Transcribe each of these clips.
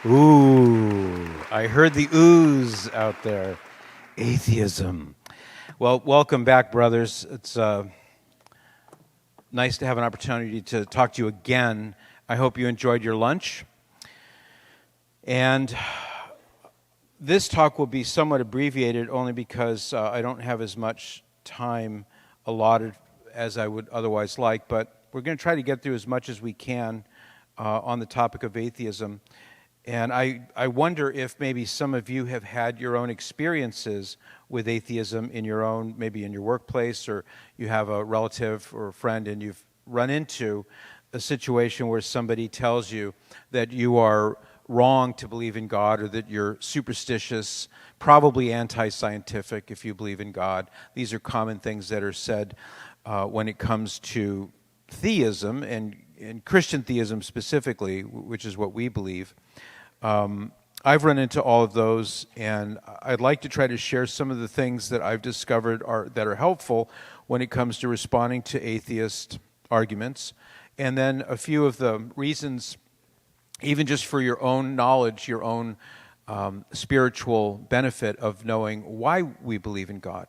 Ooh, I heard the oohs out there. Atheism. Well, welcome back, brothers. It's nice to have an opportunity to talk to you again. I hope you enjoyed your lunch. And this talk will be somewhat abbreviated only because I don't have as much time allotted as I would otherwise like, but we're going to try to get through as much as we can on the topic of atheism. And I wonder if maybe some of you have had your own experiences with atheism in your own, maybe in your workplace, or you have a relative or a friend and you've run into a situation where somebody tells you that you are wrong to believe in God, or that you're superstitious, probably anti-scientific if you believe in God. These are common things that are said when it comes to theism, and Christian theism specifically, which is what we believe. I've run into all of those, and I'd like to try to share some of the things that I've discovered that are helpful when it comes to responding to atheist arguments, and then a few of the reasons, even just for your own knowledge, your own spiritual benefit of knowing why we believe in God.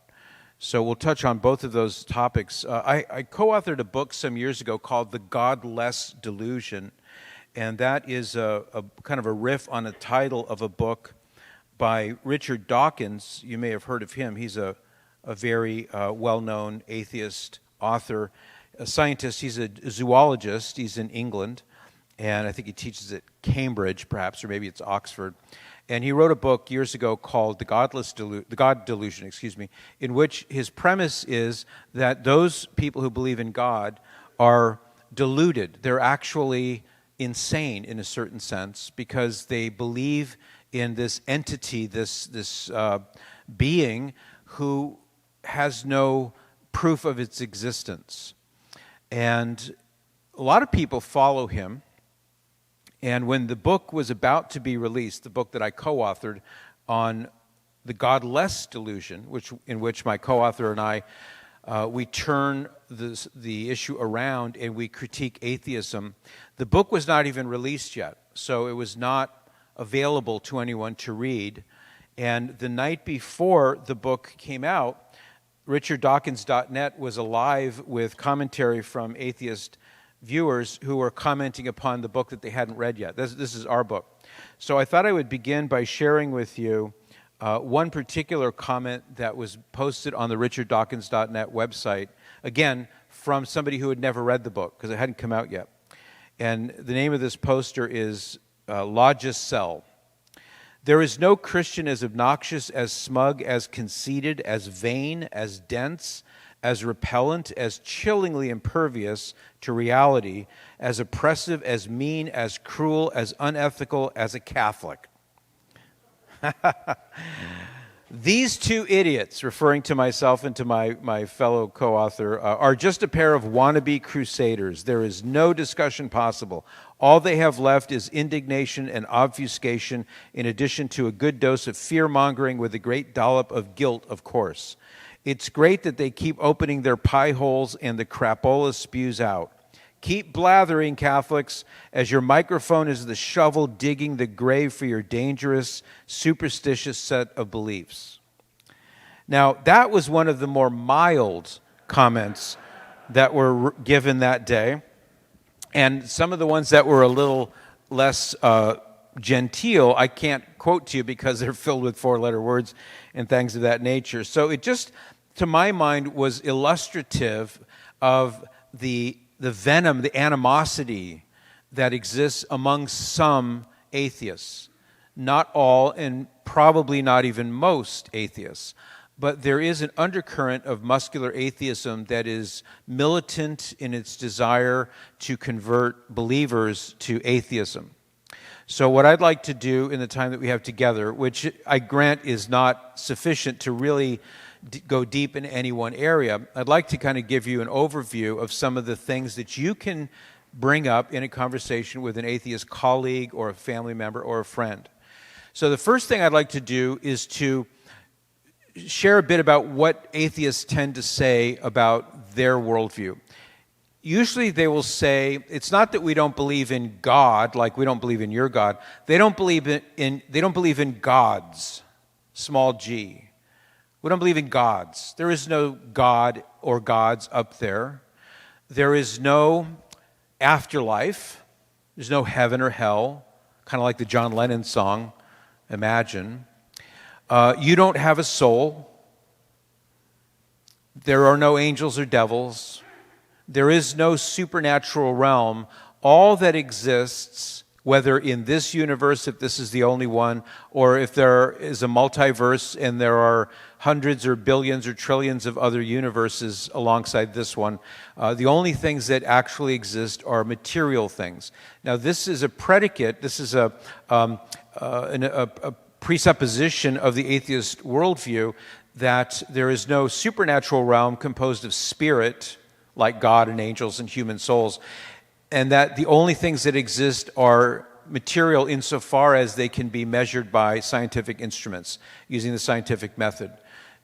So we'll touch on both of those topics. I co-authored a book some years ago called The Godless Delusion, and that is a kind of a riff on a title of a book by Richard Dawkins. You may have heard of him. He's a very well-known atheist author, a scientist. He's a zoologist. He's in England, and I think he teaches at Cambridge, perhaps, or maybe it's Oxford. And he wrote a book years ago called The God Delusion, in which his premise is that those people who believe in God are deluded. They're actually insane in a certain sense because they believe in this entity, this being who has no proof of its existence. And a lot of people follow him. And when the book was about to be released, the book that I co-authored on the Godless Delusion, in which my co-author and I, we turn the issue around and we critique atheism. The book was not even released yet, so it was not available to anyone to read. And the night before the book came out, RichardDawkins.net was alive with commentary from atheist viewers who were commenting upon the book that they hadn't read yet. This is our book. So I thought I would begin by sharing with you one particular comment that was posted on the RichardDawkins.net website, again, from somebody who had never read the book because it hadn't come out yet. And the name of this poster is Logicel. There is no Christian as obnoxious, as smug, as conceited, as vain, as dense, as repellent, as chillingly impervious to reality, as oppressive, as mean, as cruel, as unethical as a Catholic. These two idiots, referring to myself and to my fellow co-author, are just a pair of wannabe crusaders. There is no discussion possible. All they have left is indignation and obfuscation, in addition to a good dose of fear-mongering with a great dollop of guilt, of course. It's great that they keep opening their pie holes and the crapola spews out. Keep blathering, Catholics, as your microphone is the shovel digging the grave for your dangerous, superstitious set of beliefs. Now, that was one of the more mild comments that were given that day. And some of the ones that were a little less genteel, I can't quote to you because they're filled with four-letter words and things of that nature. So it just, to my mind, was illustrative of the venom, the animosity that exists among some atheists. Not all, and probably not even most atheists. But there is an undercurrent of muscular atheism that is militant in its desire to convert believers to atheism. So what I'd like to do in the time that we have together, which I grant is not sufficient to really go deep in any one area, I'd like to kind of give you an overview of some of the things that you can bring up in a conversation with an atheist colleague or a family member or a friend. So the first thing I'd like to do is to share a bit about what atheists tend to say about their worldview. usually they will say, it's not that we don't believe in God, like we don't believe in your God. They don't believe in gods, small g. We don't believe in gods. There is no God or gods up there. There is no afterlife. There's no heaven or hell, kind of like the John Lennon song, Imagine. You don't have a soul. There are no angels or devils. There is no supernatural realm. All that exists, whether in this universe, if this is the only one, or if there is a multiverse and there are hundreds or billions or trillions of other universes alongside this one, the only things that actually exist are material things. Now, this is a predicate, this is a presupposition of the atheist worldview that there is no supernatural realm composed of spirit, like God and angels and human souls, and that the only things that exist are material insofar as they can be measured by scientific instruments using the scientific method.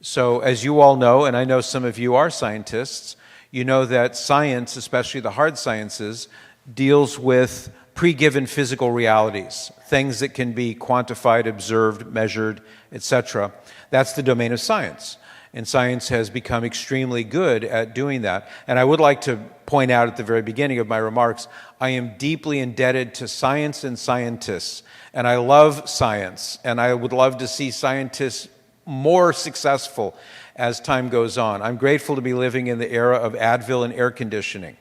So as you all know, and I know some of you are scientists, you know that science, especially the hard sciences, deals with pre-given physical realities, things that can be quantified, observed, measured, etc. That's the domain of science. And science has become extremely good at doing that. And I would like to point out at the very beginning of my remarks, I am deeply indebted to science and scientists. And I love science. And I would love to see scientists more successful as time goes on. I'm grateful to be living in the era of Advil and air conditioning.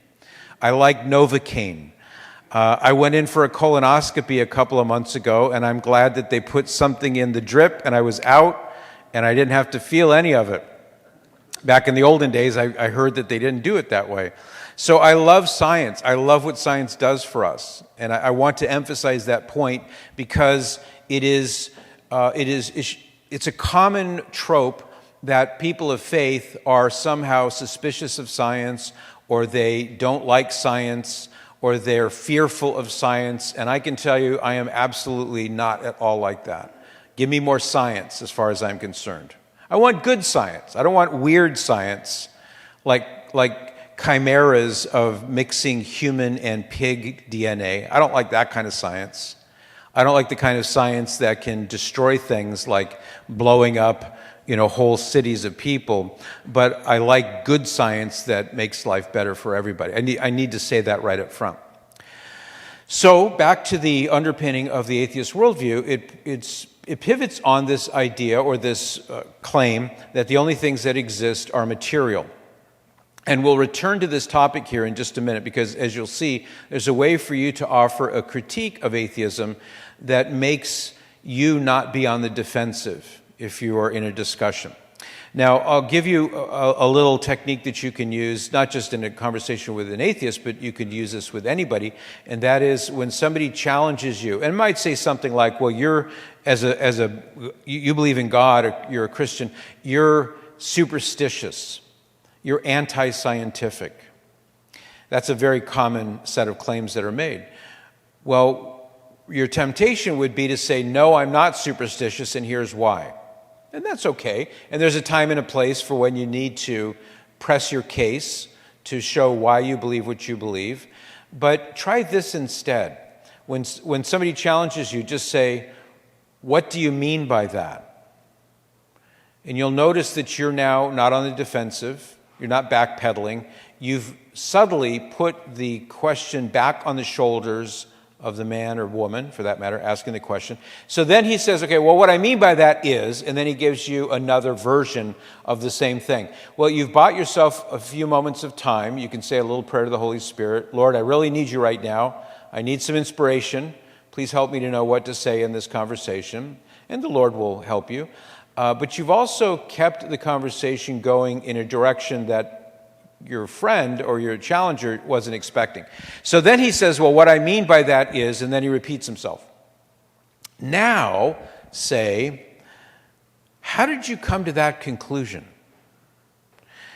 I like Novocaine. I went in for a colonoscopy a couple of months ago, and I'm glad that they put something in the drip, and I was out, and I didn't have to feel any of it. Back in the olden days, I heard that they didn't do it that way. So I love science. I love what science does for us. And I want to emphasize that point because it's a common trope that people of faith are somehow suspicious of science, or they don't like science, or they're fearful of science. And I can tell you, I am absolutely not at all like that. Give me more science as far as I'm concerned. I want good science. I don't want weird science like chimeras of mixing human and pig DNA. I don't like that kind of science. I don't like the kind of science that can destroy things like blowing up, whole cities of people. But I like good science that makes life better for everybody. I need to say that right up front. So back to the underpinning of the atheist worldview, it pivots on this idea or this claim that the only things that exist are material. And we'll return to this topic here in just a minute because, as you'll see, there's a way for you to offer a critique of atheism that makes you not be on the defensive if you are in a discussion. Now, I'll give you a little technique that you can use, not just in a conversation with an atheist, but you could use this with anybody, and that is when somebody challenges you, and might say something like, well, you believe in God, or you're a Christian, you're superstitious, you're anti-scientific. That's a very common set of claims that are made. Well, your temptation would be to say, no, I'm not superstitious, and here's why. And that's okay. And there's a time and a place for when you need to press your case to show why you believe what you believe. But try this instead. When somebody challenges you, just say, what do you mean by that? And you'll notice that you're now not on the defensive. You're not backpedaling. You've subtly put the question back on the shoulders of the man or woman, for that matter, asking the question. So then he says, okay, well, what I mean by that is, and then he gives you another version of the same thing. Well, you've bought yourself a few moments of time. You can say a little prayer to the Holy Spirit. Lord, I really need you right now. I need some inspiration. Please help me to know what to say in this conversation. And the Lord will help you. But you've also kept the conversation going in a direction that your friend or your challenger wasn't expecting. So then he says, well, what I mean by that is, and then he repeats himself. Now, say, how did you come to that conclusion?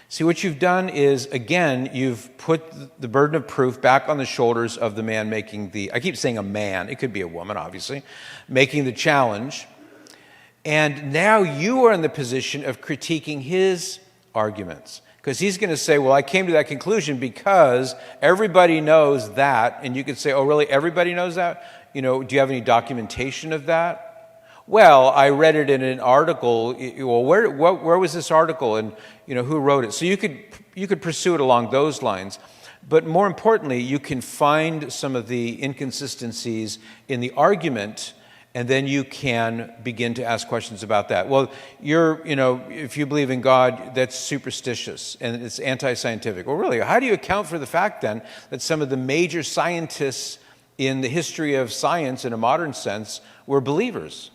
See, what you've done is, again, you've put the burden of proof back on the shoulders of the man making I keep saying a man, it could be a woman, obviously, making the challenge. And now you are in the position of critiquing his arguments. Because he's going to say, well, I came to that conclusion because everybody knows that. And you could say, oh, really, everybody knows that? Do you have any documentation of that? Well, I read it in an article. Well, where was this article? And, who wrote it? So you could pursue it along those lines. But more importantly, you can find some of the inconsistencies in the argument, and then you can begin to ask questions about that. Well, if you believe in God, that's superstitious and it's anti-scientific. Well, really, how do you account for the fact then that some of the major scientists in the history of science in a modern sense were believers?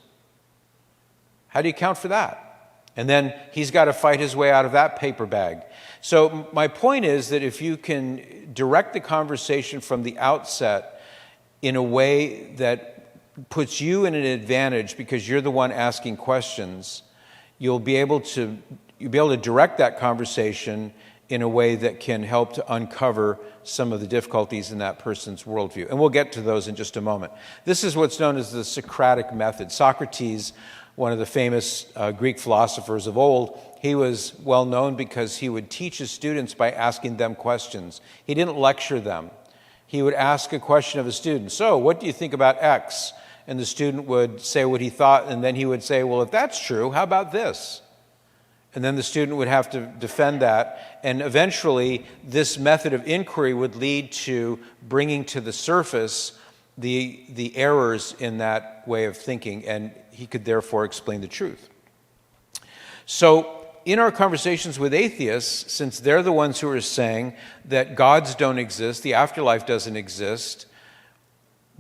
How do you account for that? And then he's got to fight his way out of that paper bag. So my point is that if you can direct the conversation from the outset in a way that puts you in an advantage because you're the one asking questions, you'll be able to direct that conversation in a way that can help to uncover some of the difficulties in that person's worldview. And we'll get to those in just a moment. This is what's known as the Socratic method. Socrates, one of the famous Greek philosophers of old, he was well known because he would teach his students by asking them questions. He didn't lecture them. He would ask a question of a student. So, what do you think about X? And the student would say what he thought, and then he would say, well, if that's true, how about this? And then the student would have to defend that. And eventually, this method of inquiry would lead to bringing to the surface the errors in that way of thinking, and he could therefore explain the truth. So, in our conversations with atheists, since they're the ones who are saying that gods don't exist, the afterlife doesn't exist,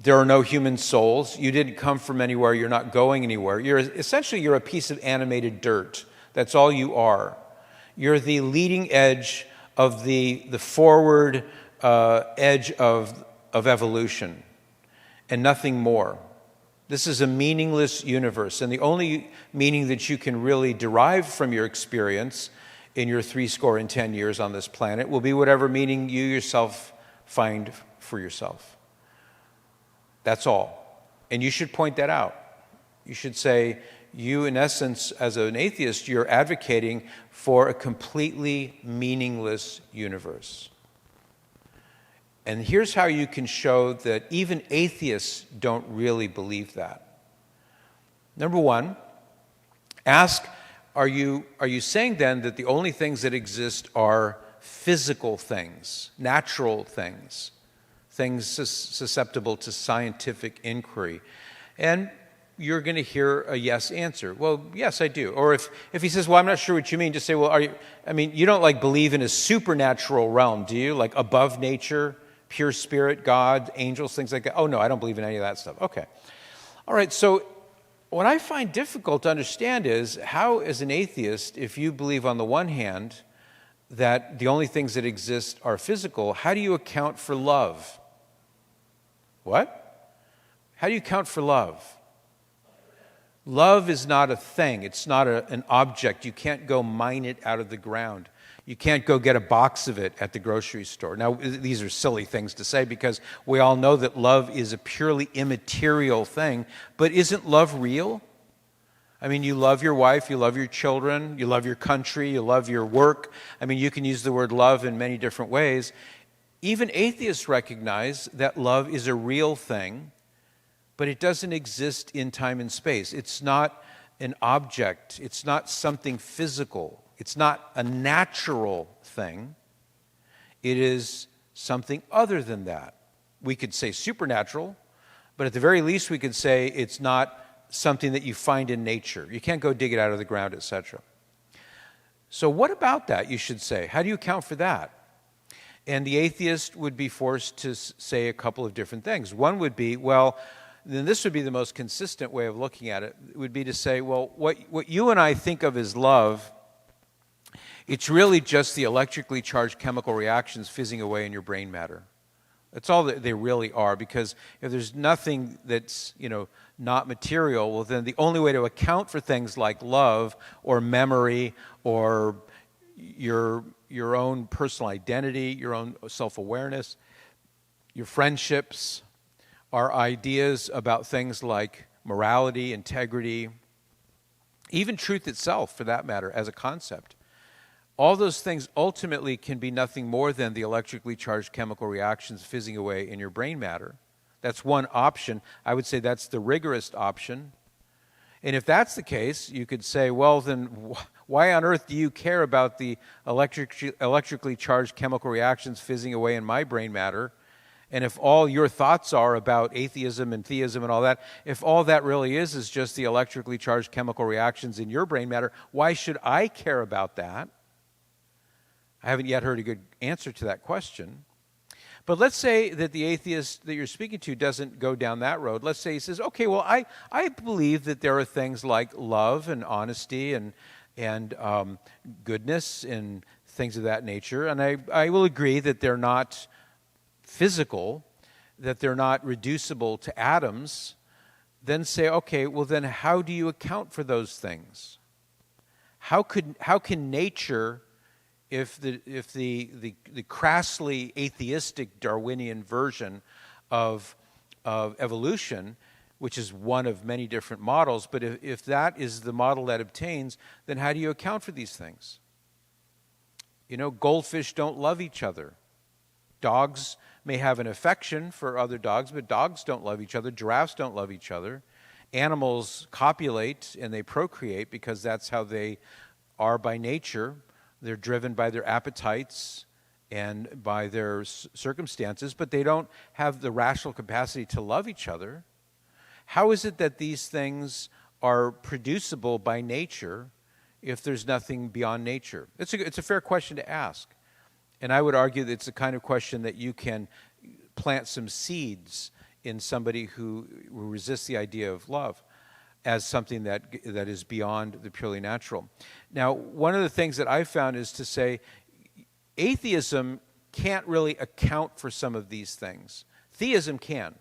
there are no human souls, you didn't come from anywhere, you're not going anywhere, you're a piece of animated dirt. That's all you are. You're the leading edge of the forward edge of evolution, and nothing more. This is a meaningless universe, and the only meaning that you can really derive from your experience in your 70 years on this planet will be whatever meaning you yourself find for yourself. That's all. And you should point that out. You should say, you, in essence, as an atheist, you're advocating for a completely meaningless universe. And here's how you can show that even atheists don't really believe that. Number one, ask, are you saying then that the only things that exist are physical things, natural things, things susceptible to scientific inquiry? And you're going to hear a yes answer. Well, yes, I do. Or if he says, well, I'm not sure what you mean, just say, well, you don't believe in a supernatural realm, do you? Like above nature, pure spirit, God, angels, things like that? Oh, no, I don't believe in any of that stuff. Okay. All right, so what I find difficult to understand is how, as an atheist, if you believe on the one hand that the only things that exist are physical, how do you account for love? What? How do you account for love? Love is not a thing. It's not an object. You can't go mine it out of the ground. You can't go get a box of it at the grocery store. Now, these are silly things to say because we all know that love is a purely immaterial thing. But isn't love real? I mean, you love your wife, you love your children, you love your country, you love your work. I mean, you can use the word love in many different ways. Even atheists recognize that love is a real thing, but it doesn't exist in time and space. It's not an object. It's not something physical. It's not a natural thing. It is something other than that. We could say supernatural, but at the very least we could say it's not something that you find in nature. You can't go dig it out of the ground, etc. So what about that, you should say? How do you account for that? And the atheist would be forced to say a couple of different things. One would be, well, then this would be the most consistent way of looking at it, would be to say, well, what you and I think of as love, it's really just the electrically charged chemical reactions fizzing away in your brain matter. That's all that they really are, because if there's nothing that's, not material, well, then the only way to account for things like love or memory or your own personal identity, your own self-awareness, your friendships, are ideas about things like morality, integrity, even truth itself, for that matter, as a concept. all those things ultimately can be nothing more than the electrically charged chemical reactions fizzing away in your brain matter. That's one option. I would say that's the rigorous option. And if that's the case, you could say, well, then why on earth do you care about the electrically charged chemical reactions fizzing away in my brain matter? And if all your thoughts are about atheism and theism and all that, if all that really is just the electrically charged chemical reactions in your brain matter, why should I care about that? I haven't yet heard a good answer to that question. But let's say that the atheist that you're speaking to doesn't go down that road. Let's say he says, okay, well, I believe that there are things like love and honesty and goodness and things of that nature. And I will agree that they're not physical, that they're not reducible to atoms. Then say, okay, well, then how do you account for those things? How can nature, if the crassly atheistic Darwinian version of evolution, which is one of many different models, but if that is the model that obtains, then how do you account for these things? You know, goldfish don't love each other. Dogs may have an affection for other dogs, but dogs don't love each other. Giraffes don't love each other. Animals copulate and they procreate because that's how they are by nature. They're driven by their appetites and by their circumstances, but they don't have the rational capacity to love each other. How is it that these things are producible by nature if there's nothing beyond nature? It's a fair question to ask. And I would argue that it's the kind of question that you can plant some seeds in somebody who resists the idea of love as something that is beyond the purely natural. Now, one of the things that I've found is to say atheism can't really account for some of these things. Theism can.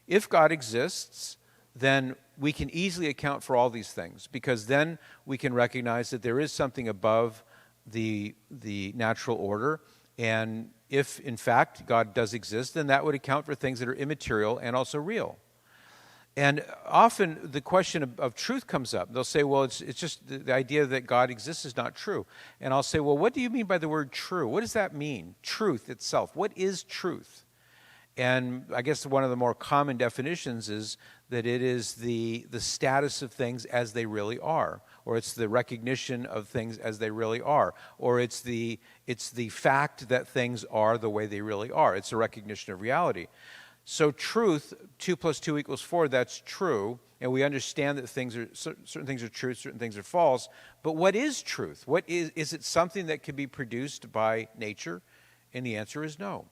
If God exists, then we can easily account for all these things, because then we can recognize that there is something above the natural order, and if in fact God does exist, then that would account for things that are immaterial and also real. And often the question of truth comes up. They'll say, well, it's just the idea that God exists is not true. And I'll say, well, what do you mean by the word true? What does that mean? Truth itself. What is truth? And I guess one of the more common definitions is that it is the status of things as they really are, or it's the recognition of things as they really are, or it's the fact that things are the way they really are. It's a recognition of reality. So truth, 2 + 2 = 4, that's true, and we understand that certain things are true, certain things are false. But what is truth? What is it something that can be produced by nature? And the answer is no.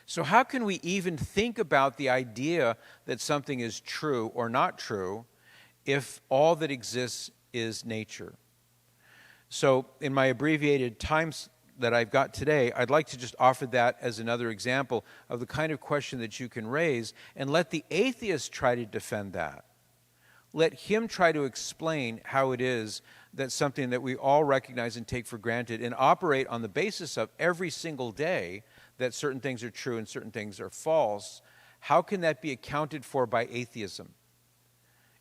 So how can we even think about the idea that something is true or not true if all that exists is nature? So in my abbreviated times that I've got today, I'd like to just offer that as another example of the kind of question that you can raise, and let the atheist try to defend that. Let him try to explain how it is that something that we all recognize and take for granted and operate on the basis of every single day, that certain things are true and certain things are false, how can that be accounted for by atheism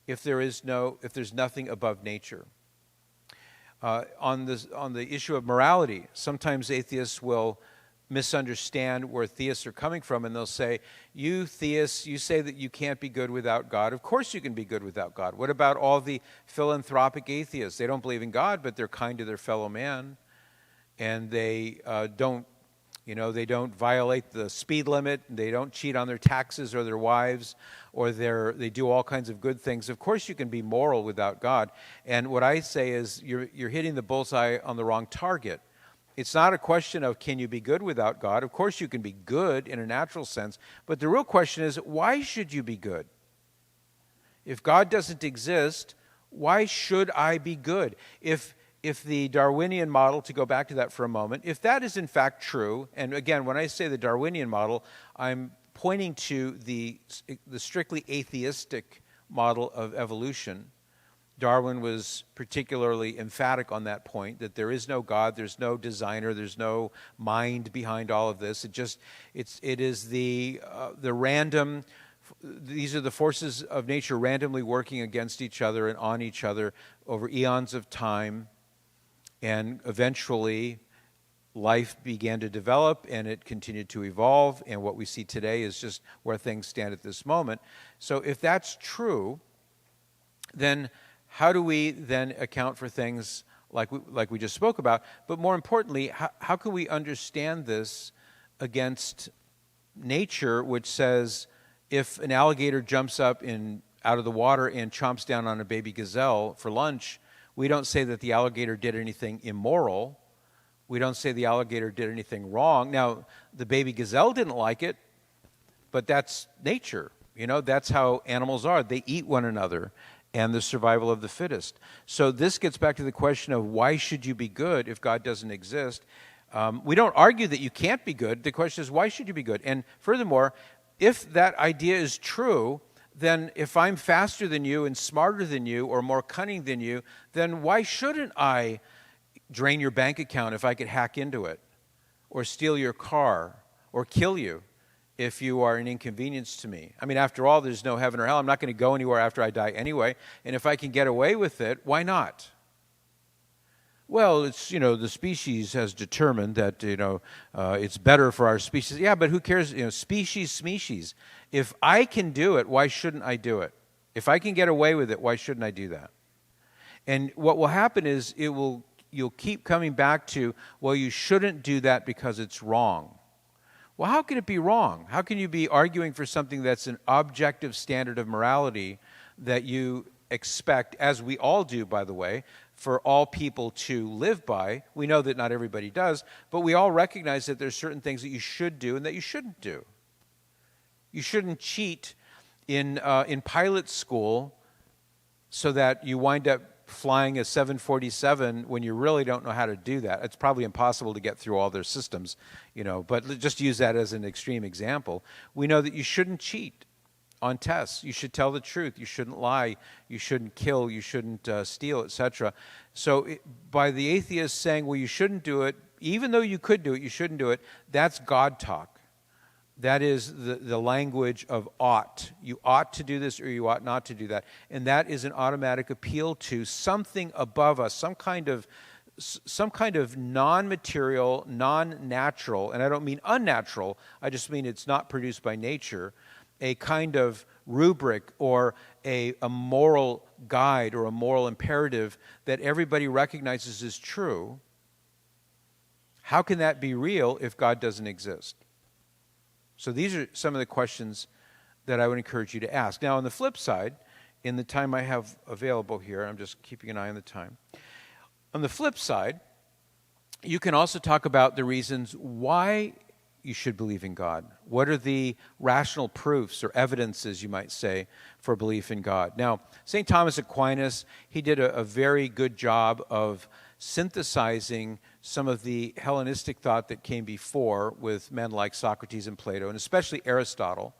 if there's nothing above nature? On the issue of morality, sometimes atheists will misunderstand where theists are coming from, and they'll say, you theists, you say that you can't be good without God. Of course you can be good without God. What about all the philanthropic atheists? They don't believe in God, but they're kind to their fellow man, and they don't violate the speed limit, they don't cheat on their taxes or their wives, or they do all kinds of good things. Of course you can be moral without God. And what I say is you're hitting the bullseye on the wrong target. It's not a question of can you be good without God. Of course you can be good in a natural sense, but the real question is, why should you be good? If God doesn't exist, why should I be good? If the Darwinian model, to go back to that for a moment, if that is in fact true, and again, when I say the Darwinian model, I'm pointing to the strictly atheistic model of evolution. Darwin was particularly emphatic on that point, that there is no God, there's no designer, there's no mind behind all of this. It is the random. These are the forces of nature randomly working against each other and on each other over eons of time. And eventually, life began to develop, and it continued to evolve, and what we see today is just where things stand at this moment. So if that's true, then how do we then account for things like we just spoke about? But more importantly, how can we understand this against nature, which says if an alligator jumps up out of the water and chomps down on a baby gazelle for lunch, we don't say that the alligator did anything immoral. We don't say the alligator did anything wrong. Now, the baby gazelle didn't like it, but that's nature. That's how animals are. They eat one another, and the survival of the fittest. So this gets back to the question of why should you be good if God doesn't exist? We don't argue that you can't be good. The question is, why should you be good? And furthermore, if that idea is true, then if I'm faster than you and smarter than you or more cunning than you, then why shouldn't I drain your bank account if I could hack into it, or steal your car, or kill you if you are an inconvenience to me? I mean, after all, there's no heaven or hell. I'm not going to go anywhere after I die anyway, and if I can get away with it, why not? Well, it's, the species has determined that, it's better for our species. Yeah, but who cares? Species. If I can do it, why shouldn't I do it? If I can get away with it, why shouldn't I do that? And what will happen is you'll keep coming back to, well, you shouldn't do that because it's wrong. Well, how can it be wrong? How can you be arguing for something that's an objective standard of morality that you expect, as we all do, by the way, for all people to live by? We know that not everybody does, but we all recognize that there's certain things that you should do and that you shouldn't do. You shouldn't cheat in pilot school so that you wind up flying a 747 when you really don't know how to do that. It's probably impossible to get through all their systems, but just use that as an extreme example. We know that you shouldn't cheat on tests. You should tell the truth. You shouldn't lie. You shouldn't kill. You shouldn't steal, etc. So by the atheist saying, well, you shouldn't do it, even though you could do it, you shouldn't do it, that's God talk. That is the language of ought. You ought to do this or you ought not to do that. And that is an automatic appeal to something above us, some kind of non-material, non-natural, and I don't mean unnatural, I just mean it's not produced by nature, a kind of rubric or a moral guide or a moral imperative that everybody recognizes is true. How can that be real if God doesn't exist? So these are some of the questions that I would encourage you to ask. Now, on the flip side, in the time I have available here, I'm just keeping an eye on the time. On the flip side, you can also talk about the reasons why you should believe in God. What are the rational proofs or evidences, you might say, for belief in God? Now, St. Thomas Aquinas, he did a very good job of synthesizing some of the Hellenistic thought that came before with men like Socrates and Plato, and especially Aristotle.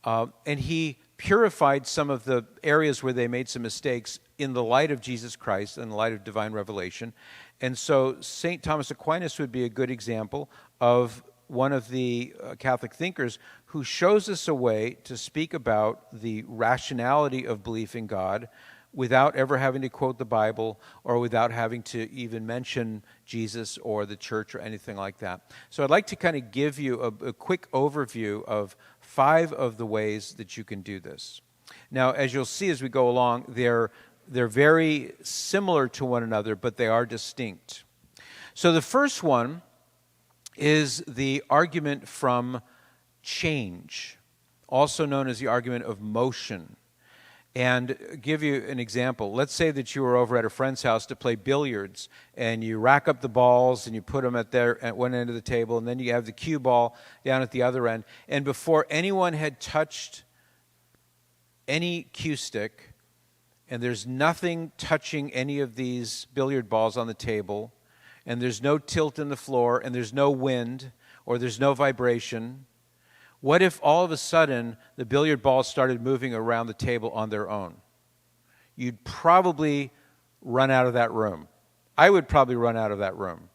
And he purified some of the areas where they made some mistakes in the light of Jesus Christ and the light of divine revelation. And so St. Thomas Aquinas would be a good example of one of the Catholic thinkers who shows us a way to speak about the rationality of belief in God without ever having to quote the Bible or without having to even mention Jesus or the church or anything like that. So I'd like to kind of give you a quick overview of 5 of the ways that you can do this. Now, as you'll see as we go along, they're very similar to one another, but they are distinct. So the first one is the argument from change, also known as the argument of motion. And give you an example. Let's say that you were over at a friend's house to play billiards, and you rack up the balls and you put them at one end of the table, and then you have the cue ball down at the other end. And before anyone had touched any cue stick, and there's nothing touching any of these billiard balls on the table, and there's no tilt in the floor, and there's no wind, or there's no vibration, what if all of a sudden the billiard balls started moving around the table on their own? You'd probably run out of that room. I would probably run out of that room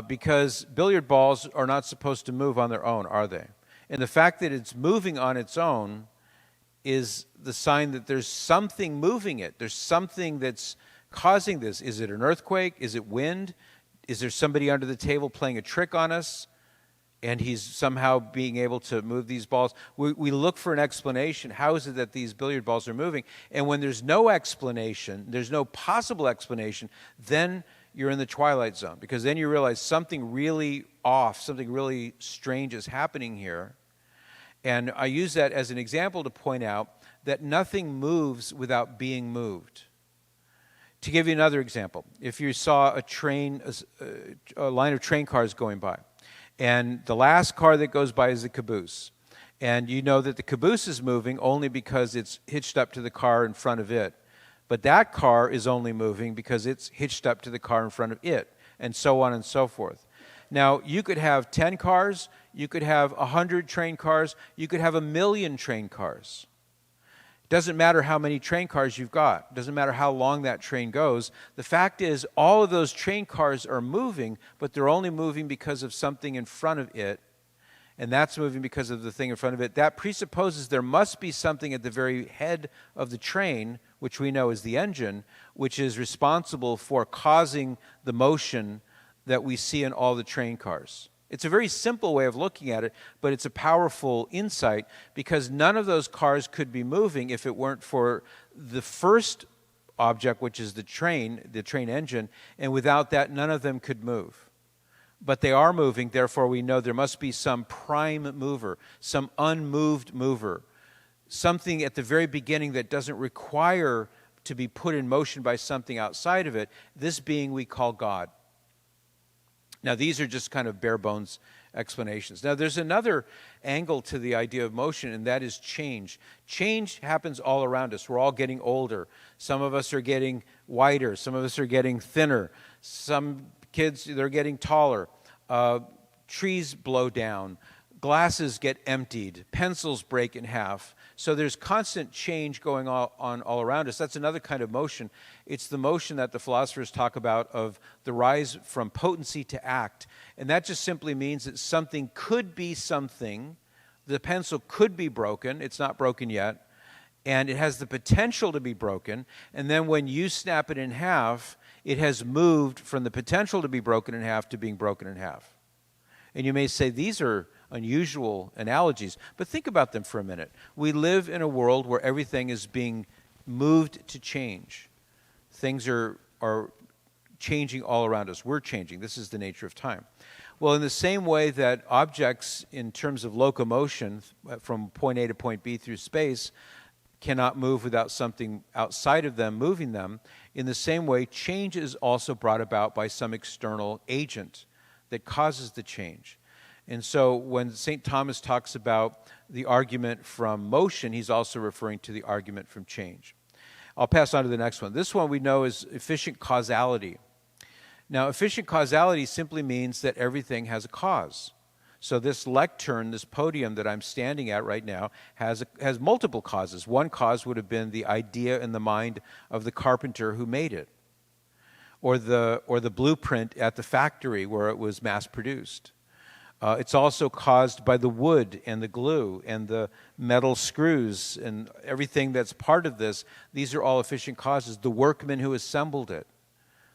because billiard balls are not supposed to move on their own, are they? And the fact that it's moving on its own is the sign that there's something moving it. There's something that's causing this? Is it an earthquake? Is it wind? Is there somebody under the table playing a trick on us? And he's somehow being able to move these balls. We look for an explanation. How is it that these billiard balls are moving? And when there's no explanation, there's no possible explanation, then you're in the twilight zone. Because then you realize something really off, something really strange is happening here. And I use that as an example to point out that nothing moves without being moved. To give you another example, if you saw a line of train cars going by, and the last car that goes by is the caboose. And you know that the caboose is moving only because it's hitched up to the car in front of it. But that car is only moving because it's hitched up to the car in front of it, and so on and so forth. Now, you could have 10 cars, you could have 100 train cars, you could have 1,000,000 train cars. Doesn't matter how many train cars you've got. Doesn't matter how long that train goes. The fact is, all of those train cars are moving, but they're only moving because of something in front of it, and that's moving because of the thing in front of it. That presupposes there must be something at the very head of the train, which we know is the engine, which is responsible for causing the motion that we see in all the train cars. It's a very simple way of looking at it, but it's a powerful insight because none of those cars could be moving if it weren't for the first object, which is the train engine, and without that, none of them could move. But they are moving, therefore we know there must be some prime mover, some unmoved mover, something at the very beginning that doesn't require to be put in motion by something outside of it. This being we call God. Now, these are just kind of bare bones explanations. Now, there's another angle to the idea of motion, and that is change. Change happens all around us. We're all getting older. Some of us are getting whiter. Some of us are getting thinner. Some kids, they're getting taller. Trees blow down. Glasses get emptied. Pencils break in half. So there's constant change going on all around us. That's another kind of motion. It's the motion that the philosophers talk about of the rise from potency to act. And that just simply means that something could be something. The pencil could be broken. It's not broken yet. And it has the potential to be broken. And then when you snap it in half, it has moved from the potential to be broken in half to being broken in half. And you may say, these are unusual analogies, but think about them for a minute. We live in a world where everything is being moved to change. Things are changing all around us. We're changing. This is the nature of time. Well, in the same way that objects, in terms of locomotion from point A to point B through space, cannot move without something outside of them moving them, in the same way, change is also brought about by some external agent that causes the change. And so when St. Thomas talks about the argument from motion, he's also referring to the argument from change. I'll pass on to the next one. This one we know is efficient causality. Now, efficient causality simply means that everything has a cause. So this lectern, this podium that I'm standing at right now, has multiple causes. One cause would have been the idea in the mind of the carpenter who made it, or the blueprint at the factory where it was mass-produced. It's also caused by the wood and the glue and the metal screws and everything that's part of this. These are all efficient causes. The workman who assembled it,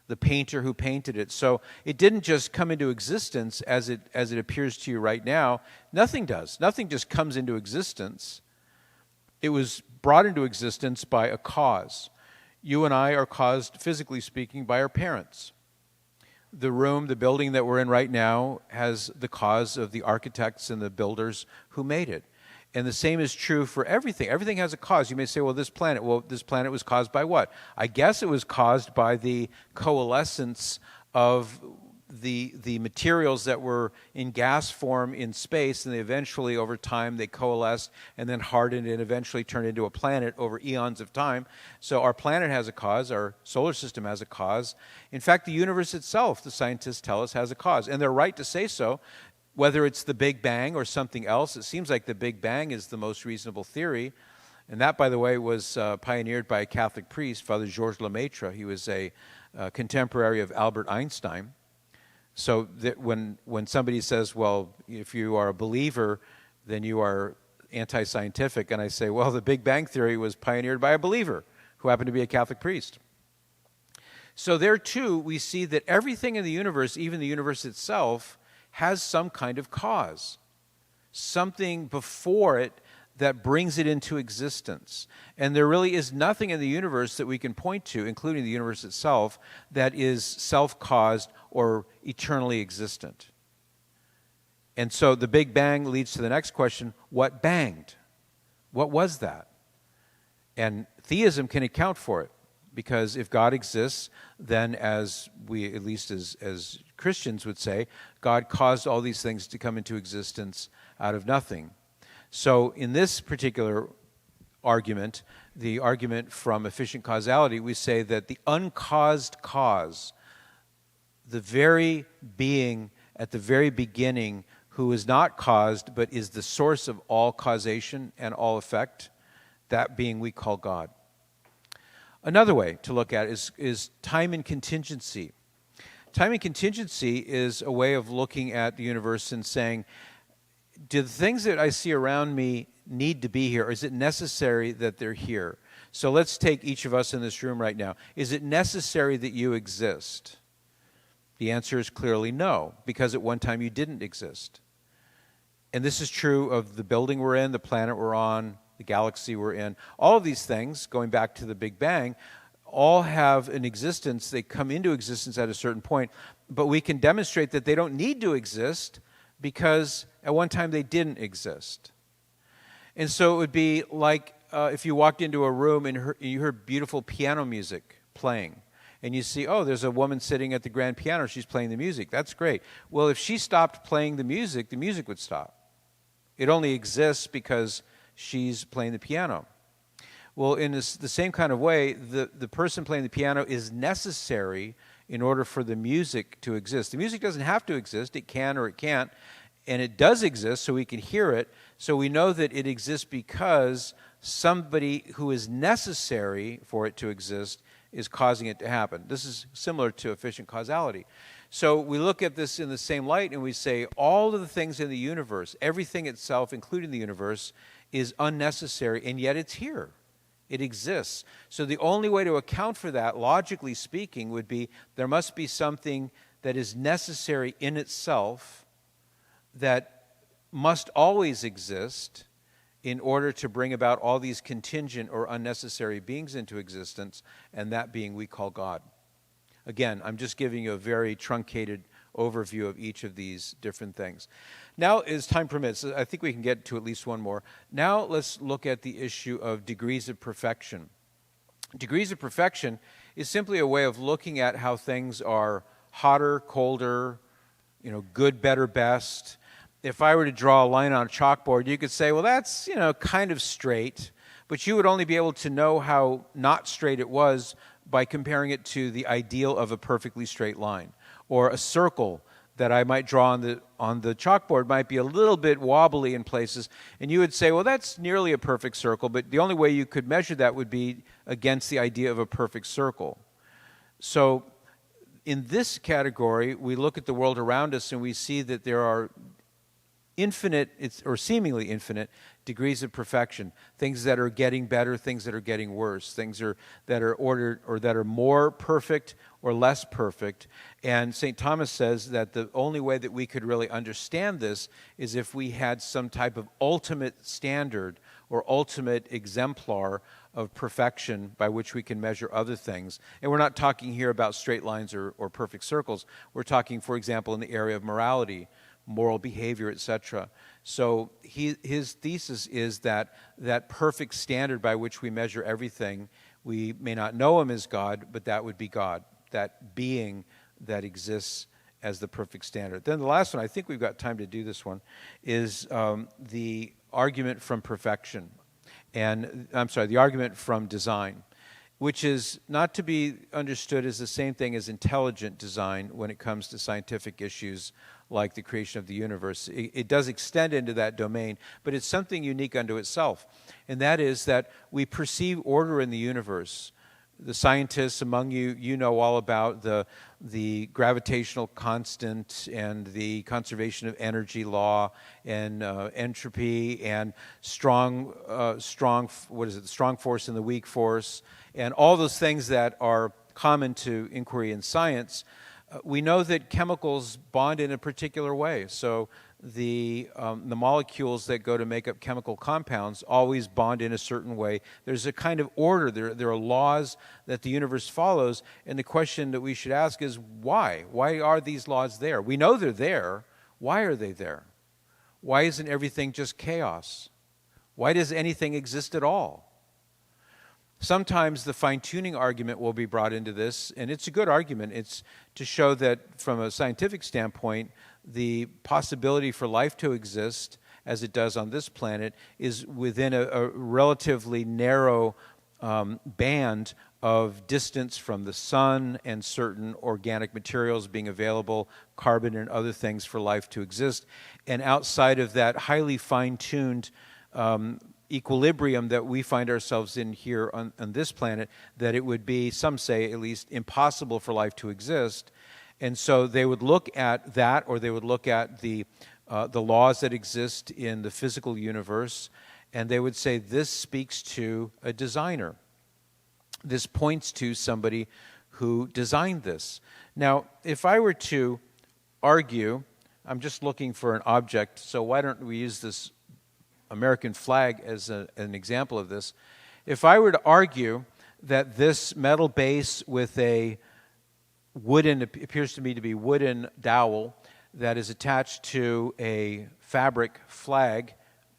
the painter who painted it. So it didn't just come into existence as it appears to you right now. Nothing does. Nothing just comes into existence. It was brought into existence by a cause. You and I are caused, physically speaking, by our parents. The building that we're in right now has the cause of the architects and the builders who made it. And the same is true for everything. Everything has a cause. You may say, this planet was caused by what? I guess it was caused by the coalescence of the materials that were in gas form in space, and they eventually, over time, they coalesced and then hardened and eventually turned into a planet over eons of time. So our planet has a cause. Our solar system has a cause. In fact, the universe itself, the scientists tell us, has a cause. And they're right to say so. Whether it's the Big Bang or something else, it seems like the Big Bang is the most reasonable theory. And that, by the way, was pioneered by a Catholic priest, Father Georges Lemaitre. He was a contemporary of Albert Einstein. So that when somebody says, well, if you are a believer, then you are anti-scientific, and I say, well, the Big Bang Theory was pioneered by a believer who happened to be a Catholic priest. So there too, we see that everything in the universe, even the universe itself, has some kind of cause, something before it that brings it into existence. And there really is nothing in the universe that we can point to, including the universe itself, that is self-caused or eternally existent. And so the Big Bang leads to the next question: what banged? What was that? And theism can account for it, because if God exists, then as we, at least as Christians would say, God caused all these things to come into existence out of nothing. So in this particular argument, the argument from efficient causality, we say that the uncaused cause, the very being at the very beginning who is not caused but is the source of all causation and all effect, that being we call God. Another way to look at it is time and contingency. Time and contingency is a way of looking at the universe and saying, do the things that I see around me need to be here, or is it necessary that they're here? So let's take each of us in this room right now. Is it necessary that you exist? The answer is clearly no, because at one time you didn't exist. And this is true of the building we're in, the planet we're on, the galaxy we're in. All of these things, going back to the Big Bang, all have an existence. They come into existence at a certain point, but we can demonstrate that they don't need to exist because at one time they didn't exist. And so it would be like if you walked into a room and you heard beautiful piano music playing, and you see, oh, there's a woman sitting at the grand piano, she's playing the music. That's great. Well, if she stopped playing the music would stop. It only exists because she's playing the piano. Well, in the same kind of way, the person playing the piano is necessary in order for the music to exist. The music doesn't have to exist. It can or it can't. And it does exist so we can hear it. So we know that it exists because somebody who is necessary for it to exist is causing it to happen. This is similar to efficient causality. So we look at this in the same light and we say all of the things in the universe, everything itself, including the universe, is unnecessary, and yet it's here. It exists. So the only way to account for that, logically speaking, would be there must be something that is necessary in itself that must always exist in order to bring about all these contingent or unnecessary beings into existence, and that being we call God. Again, I'm just giving you a very truncated overview of each of these different things. Now, as time permits, I think we can get to at least one more. Now let's look at the issue of degrees of perfection. Degrees of perfection is simply a way of looking at how things are hotter, colder, good, better, best. If I were to draw a line on a chalkboard, you could say, well, that's, kind of straight, but you would only be able to know how not straight it was by comparing it to the ideal of a perfectly straight line. Or a circle that I might draw on the chalkboard might be a little bit wobbly in places, and you would say, well, that's nearly a perfect circle, but the only way you could measure that would be against the idea of a perfect circle. So in this category, we look at the world around us and we see that there are infinite, or seemingly infinite, degrees of perfection. Things that are getting better, things that are getting worse, things that are ordered or that are more perfect or less perfect. And St. Thomas says that the only way that we could really understand this is if we had some type of ultimate standard or ultimate exemplar of perfection by which we can measure other things. And we're not talking here about straight lines or perfect circles. We're talking, for example, in the area of morality, moral behavior, etc. So his thesis is that perfect standard by which we measure everything, we may not know him as God, but that would be God, that being that exists as the perfect standard. Then the last one, I think we've got time to do this one, is the argument from perfection. The argument from design, which is not to be understood as the same thing as intelligent design when it comes to scientific issues like the creation of the universe. It does extend into that domain, but it's something unique unto itself. And that is that we perceive order in the universe. The scientists among you know all about the gravitational constant and the conservation of energy law and entropy and the strong force and the weak force, and all those things that are common to inquiry in science, we know that chemicals bond in a particular way. So the molecules that go to make up chemical compounds always bond in a certain way. There's a kind of order. There are laws that the universe follows, and the question that we should ask is why? Why are these laws there? We know they're there. Why are they there? Why isn't everything just chaos? Why does anything exist at all? Sometimes the fine-tuning argument will be brought into this, and it's a good argument. It's to show that from a scientific standpoint, the possibility for life to exist, as it does on this planet, is within a relatively narrow band of distance from the sun and certain organic materials being available, carbon and other things for life to exist. And outside of that highly fine-tuned equilibrium that we find ourselves in here on this planet, that it would be, some say at least, impossible for life to exist. And so they would look at that, or they would look at the laws that exist in the physical universe, and they would say this speaks to a designer. This points to somebody who designed this. Now, if I were to argue, I'm just looking for an object, so why don't we use this American flag as an example of this. If I were to argue that this metal base with a wooden, appears to me to be wooden dowel that is attached to a fabric flag,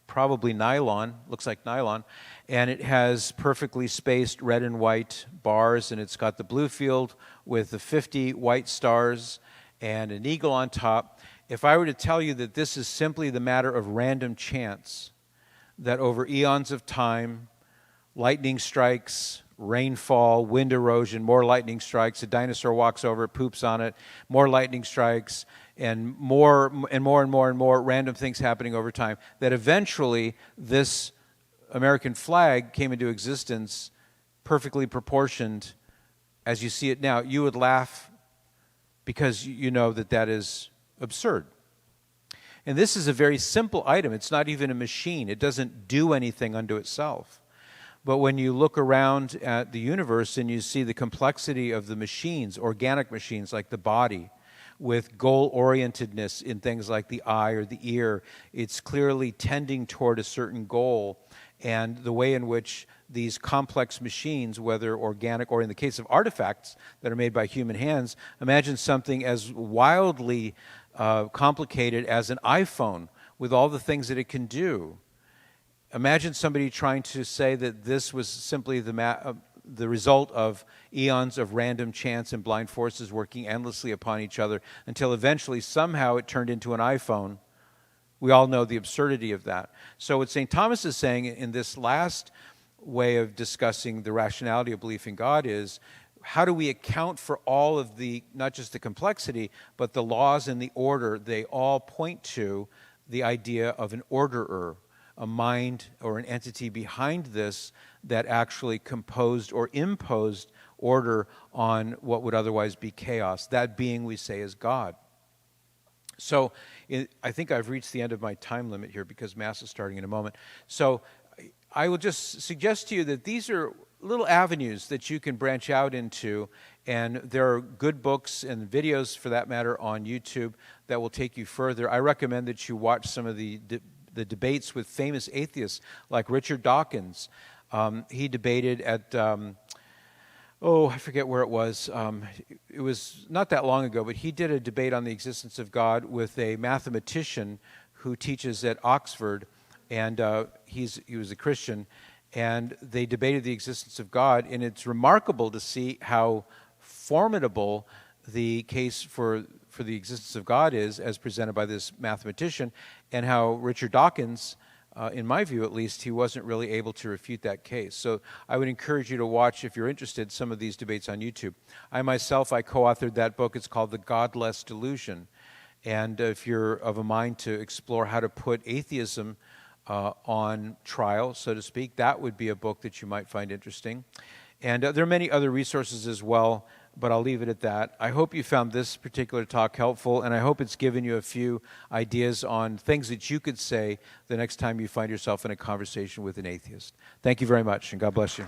probably nylon, looks like nylon, and it has perfectly spaced red and white bars, and it's got the blue field with the 50 white stars and an eagle on top. If I were to tell you that this is simply the matter of random chance, that over eons of time, lightning strikes, rainfall, wind erosion, more lightning strikes, a dinosaur walks over it, poops on it, more lightning strikes, and more random things happening over time, that eventually this American flag came into existence perfectly proportioned as you see it now. You would laugh because you know that that is absurd. And this is a very simple item. It's not even a machine. It doesn't do anything unto itself. But when you look around at the universe and you see the complexity of the machines, organic machines like the body, with goal-orientedness in things like the eye or the ear, it's clearly tending toward a certain goal. And the way in which these complex machines, whether organic or in the case of artifacts that are made by human hands, imagine something as wildly complicated as an iPhone with all the things that it can do. Imagine somebody trying to say that this was simply the result of eons of random chance and blind forces working endlessly upon each other until eventually somehow it turned into an iPhone. We all know the absurdity of that. So what St. Thomas is saying in this last way of discussing the rationality of belief in God is, how do we account for all of the, not just the complexity, but the laws and the order? They all point to the idea of an orderer, a mind or an entity behind this that actually composed or imposed order on what would otherwise be chaos. That being, we say, is God. So I think I've reached the end of my time limit here because Mass is starting in a moment. So I will just suggest to you that these are little avenues that you can branch out into, and there are good books and videos, for that matter, on YouTube that will take you further. I recommend that you watch some of the debates with famous atheists like Richard Dawkins. He debated at, I forget where it was. It was not that long ago, but he did a debate on the existence of God with a mathematician who teaches at Oxford, and he was a Christian. And they debated the existence of God, and it's remarkable to see how formidable the case for the existence of God is, as presented by this mathematician, and how Richard Dawkins, in my view at least, he wasn't really able to refute that case. So I would encourage you to watch, if you're interested, some of these debates on YouTube. I co-authored that book. It's called The Godless Delusion. And if you're of a mind to explore how to put atheism on trial, so to speak, that would be a book that you might find interesting. And there are many other resources as well, but I'll leave it at that. I hope you found this particular talk helpful, and I hope it's given you a few ideas on things that you could say the next time you find yourself in a conversation with an atheist. Thank you very much, and God bless you.